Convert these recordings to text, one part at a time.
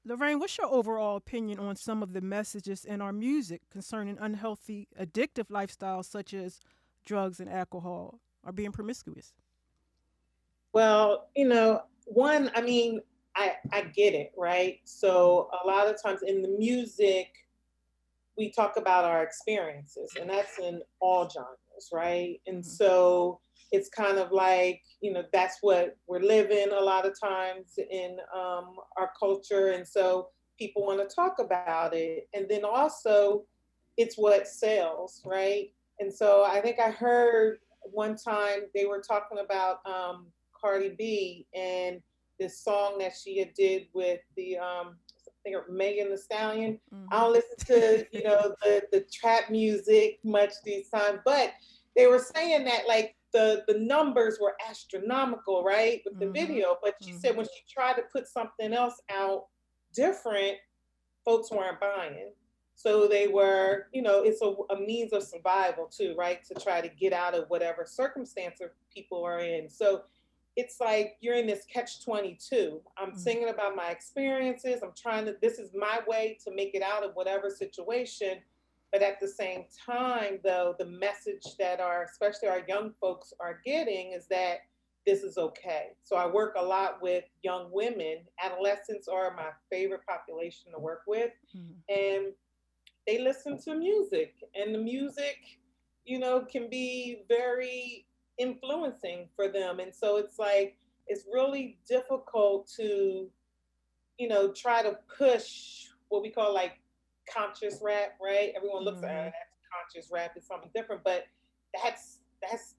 Lorraine, what's your overall opinion on some of the messages in our music concerning unhealthy, addictive lifestyles such as drugs and alcohol or being promiscuous? Well, one, I mean, I get it, right? Mm-hmm. So a lot of times in the music, we talk about our experiences, and that's in all genres, right? And Mm-hmm. so it's kind of like, that's what we're living a lot of times in our culture. And so people want to talk about it. And then also, it's what sells, right? And so I think I heard one time they were talking about Cardi B and this song that she had did with I think Megan the Stallion. I Mm-hmm. don't listen to the trap music much these times, but they were saying that like the numbers were astronomical, right, with the Mm-hmm. video. But she Mm-hmm. said when she tried to put something else out different, folks weren't buying. So they were, it's a means of survival too, right? To try to get out of whatever circumstance people are in. So it's like you're in this catch 22. I'm Mm-hmm. singing about my experiences. I'm trying to, this is my way to make it out of whatever situation. But at the same time, though, the message that especially our young folks are getting is that this is okay. So I work a lot with young women. Adolescents are my favorite population to work with. Mm-hmm. And they listen to music, and the music, can be very influencing for them. And so it's like, it's really difficult to, try to push what we call like conscious rap, right? Everyone looks at Mm-hmm. that's conscious rap is something different, but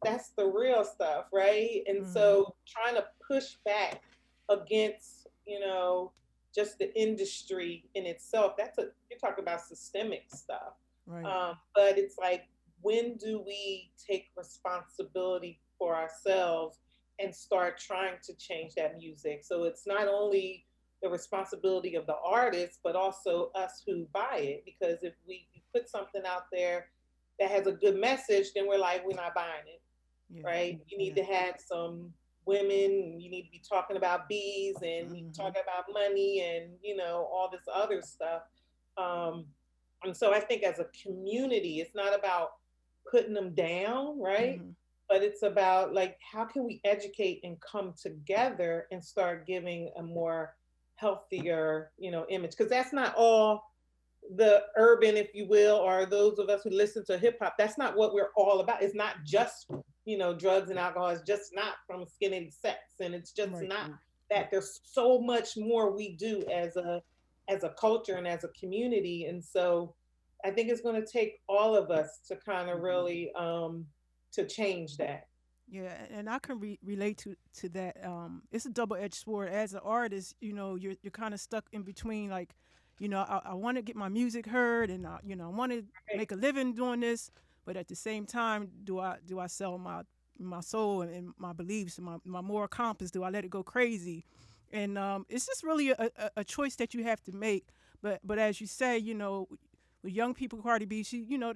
that's the real stuff, right? And Mm-hmm. so trying to push back against, just the industry in itself, you're talking about systemic stuff. Right. But it's like, when do we take responsibility for ourselves and start trying to change that music? So it's not only the responsibility of the artist, but also us who buy it. Because if we put something out there that has a good message, then we're like, we're not buying it, Yeah. right? You need Yeah. to have some women, you need to be talking about bees, and you Mm-hmm. talking about money, and all this other stuff. Um, and so I think as a community, it's not about putting them down, right? Mm-hmm. But it's about like, how can we educate and come together and start giving a more healthier, image? Because that's not all the urban, if you will, or those of us who listen to hip hop. That's not what we're all about. It's not just, drugs and alcohol. It's just not from skinny sex, and it's just Right. not that. There's so much more we do as a culture and as a community. And so I think it's going to take all of us to kind of really to change that. Yeah, and I can relate to that. It's a double edged sword. As an artist, you're kind of stuck in between. Like, I want to get my music heard, and I want to Right. make a living doing this. But at the same time, do I sell my soul and my beliefs and my moral compass? Do I let it go crazy? And it's just really a choice that you have to make. But as you say, with young people, Cardi B,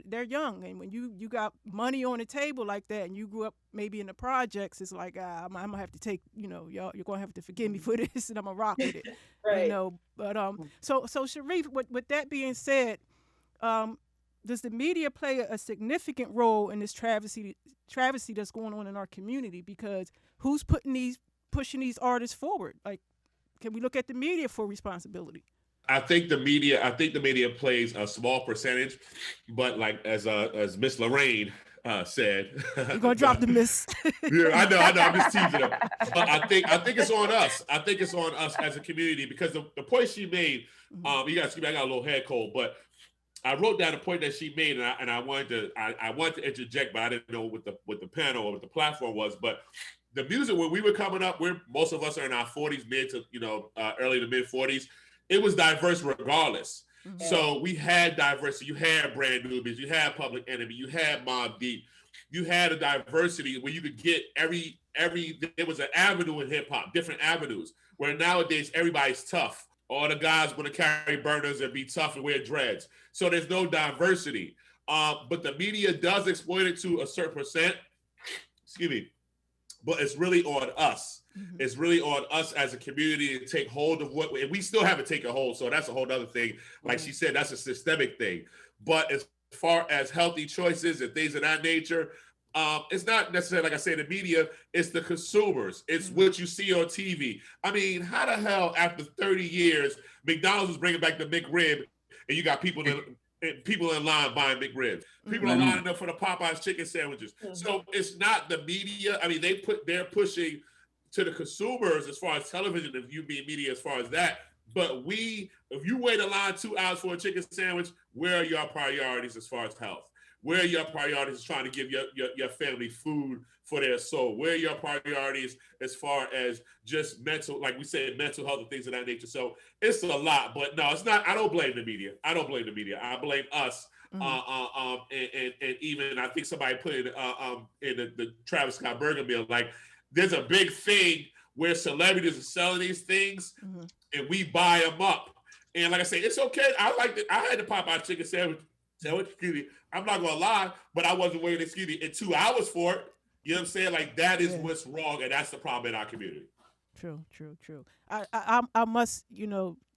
they're young, and when you got money on the table like that, and you grew up maybe in the projects, it's like I'm gonna have to take, y'all, you're gonna have to forgive me for this, and I'm gonna rock with it, Right. But so Shareef, with that being said, um, does the media play a significant role in this travesty that's going on in our community? Because who's pushing these artists forward? Like, can we look at the media for responsibility? I think the media plays a small percentage, but like as Miss Lorraine said, You're gonna drop the miss. yeah, I know, I'm just teasing her. But I think it's on us. I think it's on us as a community, because the point she made, Mm-hmm. you guys see me, I got a little head cold, but I wrote down a point that she made, and I wanted to interject, but I didn't know what the panel or what the platform was. But the music, when we were coming up, most of us are in our 40s, mid to early to mid 40s. It was diverse regardless. Mm-hmm. Yes. So we had diversity. You had Brand Newbies, you had Public Enemy, you had Mob Deep, you had a diversity where you could get every. There was an avenue in hip hop, different avenues. Where nowadays everybody's tough. All the guys want to carry burners and be tough and wear dreads. So there's no diversity. But the media does exploit it to a certain percent. Excuse me. But it's really on us. It's really on us as a community to take hold of what, and we still haven't taken hold. So that's a whole other thing. Like she said, that's a systemic thing. But as far as healthy choices and things of that nature, it's not necessarily, like I say, the media, it's the consumers. It's what you see on TV. I mean, how the hell after 30 years, McDonald's was bringing back the McRib and you got people in line buying McRibs. People are lining up for the Popeyes chicken sandwiches. So it's not the media. I mean, they're pushing to the consumers as far as television, if you mean media as far as that. But if you wait a line 2 hours for a chicken sandwich, where are your priorities as far as health? Where are your priorities trying to give your family food for their soul? Where are your priorities as far as just mental, like we said, mental health and things of that nature? So it's a lot, but no, it's not. I don't blame the media. I blame us. And even I think somebody put it in the Travis Scott Burger meal. Like, there's a big thing where celebrities are selling these things, and we buy them up. And like I say, it's okay. I had the Popeye chicken sandwich. Excuse me. I'm not gonna lie, but I wasn't waiting, in 2 hours for it. You know what I'm saying? Like, that is what's wrong, and that's the problem in our community. True. I must,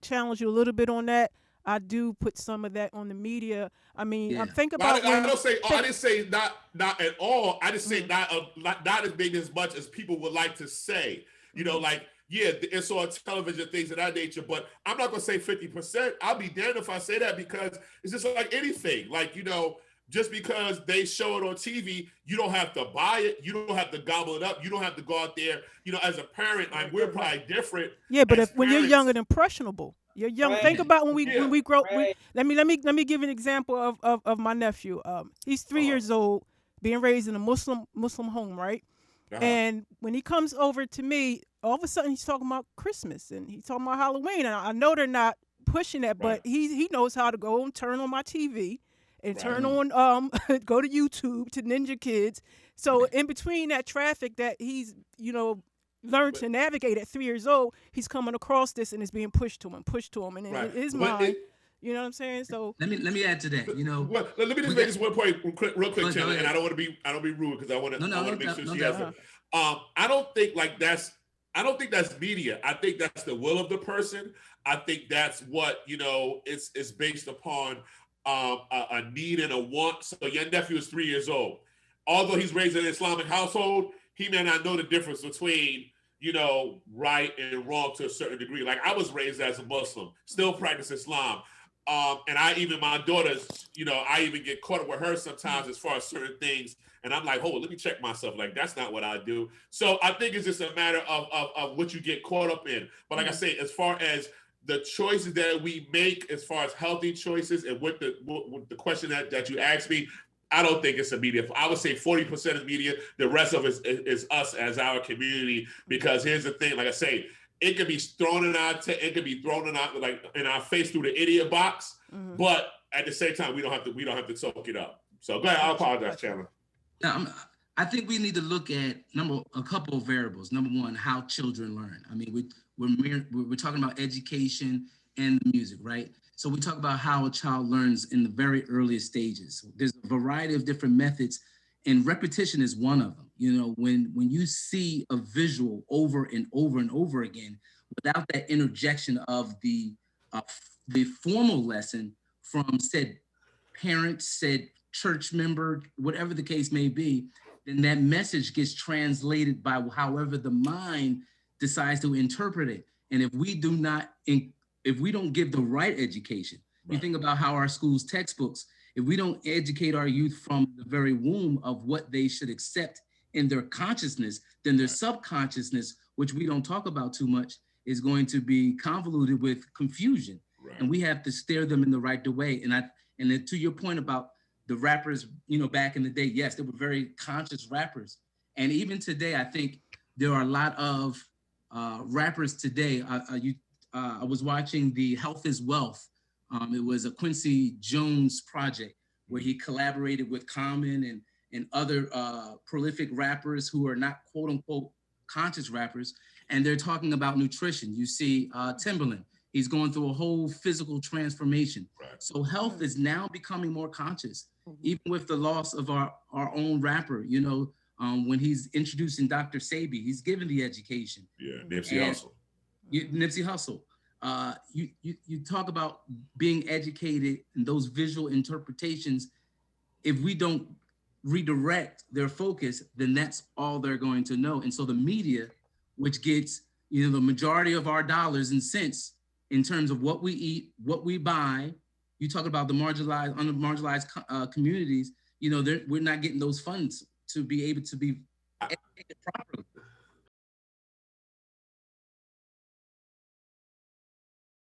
challenge you a little bit on that. I do put some of that on the media. I mean, I'm thinking about. I didn't say not at all. I just say not as big as much as people would like to say. Like, yeah, it's on television, things of that nature, but I'm not going to say 50%. I'll be damned if I say that, because it's just like anything. Like, just because they show it on TV, you don't have to buy it. You don't have to gobble it up. You don't have to go out there. As a parent, we're probably different. Yeah, but when you're young and impressionable, you're young. Right. Think about when we grow. Right. Let me give an example of my nephew. He's 3 years old, being raised in a Muslim home, right? And when he comes over to me, all of a sudden he's talking about Christmas and he's talking about Halloween. And I know they're not pushing that, but he knows how to go and turn on my TV and turn on go to YouTube to Ninja Kids. So in between that traffic that he's learned to navigate at 3 years old, he's coming across this and it's being pushed to him, and in his mind. You know what I'm saying? So let me add to that. Well, let me just make this one point real quick, Chandler, and I don't want to be rude, because I want to make sure she has it. I don't think that's media. I think that's the will of the person. I think that's what it's based upon a need and a want. So your nephew is 3 years old. Although he's raised in an Islamic household, he may not know the difference between right and wrong to a certain degree. Like, I was raised as a Muslim, still practice Islam. And my daughters, I even get caught up with her sometimes as far as certain things. And I'm like, let me check myself. Like, that's not what I do. So I think it's just a matter of what you get caught up in. But like I say, as far as the choices that we make, as far as healthy choices, and what the question that you asked me, I don't think it's a media. I would say 40% is media. The rest of it is us as our community. Because here's the thing, like I say, it could be thrown in our face through the idiot box, but at the same time, we don't have to soak it up. So go ahead. I apologize, Chandler. Now, I think we need to look at a couple of variables. Number one, how children learn. I mean, we're talking about education and music, right? So we talk about how a child learns in the very earliest stages. There's a variety of different methods, and repetition is one of them. When you see a visual over and over and over again, without that interjection of the formal lesson from said parent, said church member, whatever the case may be, then that message gets translated by however the mind decides to interpret it. And if we don't give the right education, you think about how our schools textbooks, if we don't educate our youth from the very womb of what they should accept in their consciousness, then their subconsciousness, which we don't talk about too much, is going to be convoluted with confusion. Right. And we have to steer them in the right way. And then to your point about the rappers, back in the day, yes, they were very conscious rappers. And even today, I think there are a lot of rappers today. I was watching the Health is Wealth. It was a Quincy Jones project where he collaborated with Common and other prolific rappers who are not quote unquote conscious rappers. And they're talking about nutrition. You see Timbaland, he's going through a whole physical transformation. Right. So health is now becoming more conscious, even with the loss of our own rapper. When he's introducing Dr. Sebi, he's giving the education. Yeah, Nipsey Hussle. Nipsey Hussle. You talk about being educated and those visual interpretations. If we don't redirect their focus, then that's all they're going to know. And so the media, which gets the majority of our dollars and cents in terms of what we eat, what we buy. You talk about the marginalized, under-marginalized communities. We're not getting those funds to be able to be educated properly.